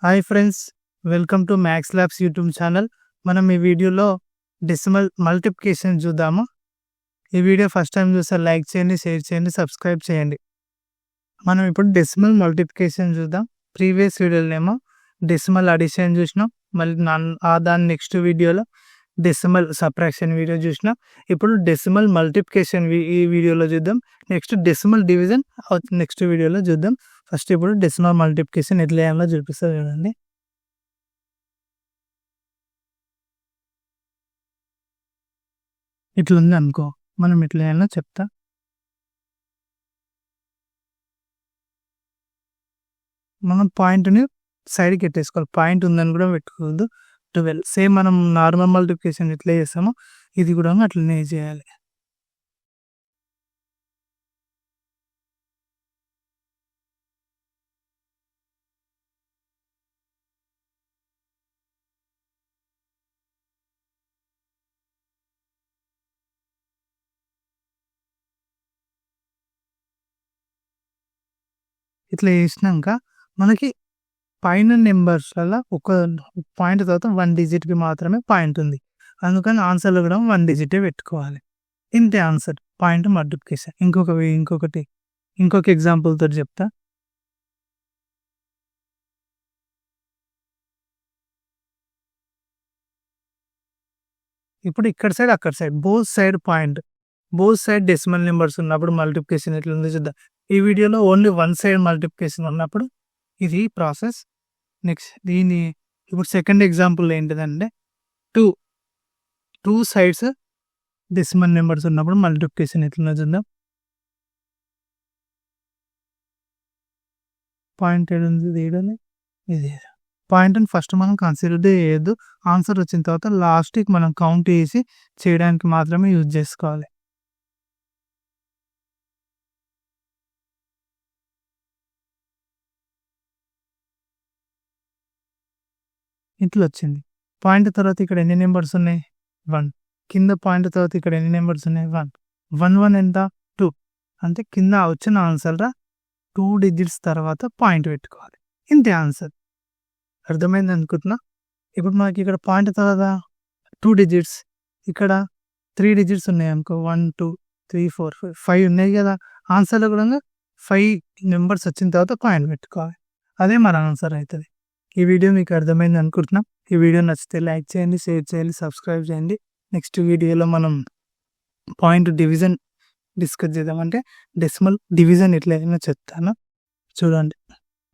Hi friends, welcome to maths labs YouTube channel. మనం ఈ వీడియోలో డెసిమల్ మల్టిప్లికేషన్ చూద్దాము. ఈ వీడియో ఫస్ట్ టైం చూస్తే లైక్ చేయండి, షేర్ చేయండి, సబ్స్క్రైబ్ చేయండి. మనం ఇప్పుడు డెసిమల్ మల్టిప్లికేషన్ చూద్దాం. ప్రీవియస్ వీడియోలోనేమో డెసిమల్ అడిషన్ చూసినాం. మళ్ళీ దాని నెక్స్ట్ వీడియోలో డెసిమల్ సబ్ట్రాక్షన్ వీడియో చూసినాం. ఇప్పుడు డెసిమల్ మల్టిప్లికేషన్ ఈ వీడియోలో చూద్దాం. నెక్స్ట్ డెసిమల్ డివిజన్ నెక్స్ట్ వీడియోలో చూద్దాం. ఫస్ట్ ఇప్పుడు డెసిమల్ మల్టిప్లికేషన్ ఎట్లా చేయాలో చూపిస్తా చూడండి. ఇట్లుంది అనుకో, మనం ఎట్లా చేయాలో చెప్తా. మనం పాయింట్ని సైడ్కి ఎట్టేసుకోవాలి. పాయింట్ ఉందని కూడా పెట్టుకోవద్దు. 12 సేమ్ మనం నార్మల్ మల్టిప్లికేషన్ ఎట్లా చేస్తామో ఇది కూడా అట్లనే చేయాలి. ఇట్లా చేసినాక మనకి పైన నెంబర్స్లలో ఒక పాయింట్ తర్వాత 1 డిజిట్కి మాత్రమే పాయింట్ ఉంది. అందుకని ఆన్సర్లో కూడా 1 డిజిటే పెట్టుకోవాలి. ఇంతే ఆన్సర్, పాయింట్ మల్టిప్లికేషన్. ఇంకొక ఎగ్జాంపుల్ తోటి చెప్తా. ఇప్పుడు ఇక్కడ సైడ్ అక్కడ side both side decimal numbers ఉన్నప్పుడు మల్టిప్లికేషన్ ఎట్లుందో చూద్దాం. ఈ వీడియోలో ఓన్లీ వన్ సైడ్ మల్టిప్లికేషన్ ఉన్నప్పుడు ఇది ప్రాసెస్. నెక్స్ట్ ఇప్పుడు సెకండ్ ఎగ్జాంపుల్ ఏంటిదంటే టూ సైడ్స్ డెసిమల్ నెంబర్స్ ఉన్నప్పుడు మల్టిప్లికేషన్ ఎట్లుందో చూద్దాం. పాయింట్ ఏడుంది, ఇది పాయింట్ అని ఫస్ట్ మనం కన్సిడర్ చేయొద్దు. ఆన్సర్ వచ్చిన తర్వాత లాస్ట్కి మనం కౌంట్ చేసి చేయడానికి మాత్రమే యూజ్ చేసుకోవాలి. ఇట్లా వచ్చింది. పాయింట్ తర్వాత ఇక్కడ ఎన్ని నెంబర్స్ ఉన్నాయి? 1. కింద పాయింట్ తర్వాత ఇక్కడ ఎన్ని నెంబర్స్ ఉన్నాయి? 1. 1 ఎంత? 2. అంటే కింద వచ్చిన ఆన్సర్ 2 డిజిట్స్ తర్వాత పాయింట్ పెట్టుకోవాలి. ఇంతే ఆన్సర్. అర్థమైంది అనుకుంటున్నా. ఇప్పుడు మనకి ఇక్కడ పాయింట్ తర్వాత 2 డిజిట్స్, ఇక్కడ 3 డిజిట్స్ ఉన్నాయి అనుకో. 1 2 3 4 5 ఉన్నాయి కదా. ఆన్సర్లో కూడా 5 నెంబర్స్ వచ్చిన తర్వాత పాయింట్ పెట్టుకోవాలి. అదే మన ఆన్సర్ అవుతుంది. ఈ వీడియో మీకు అర్థమైంది అనుకుంటున్నాం. ఈ వీడియో నచ్చితే లైక్ చేయండి, షేర్ చేయండి, సబ్స్క్రైబ్ చేయండి. నెక్స్ట్ వీడియోలో మనం పాయింట్ డివిజన్ డిస్కస్ చేద్దాం. అంటే డెసిమల్ డివిజన్ ఎట్లయినా చెప్తాను చూడండి.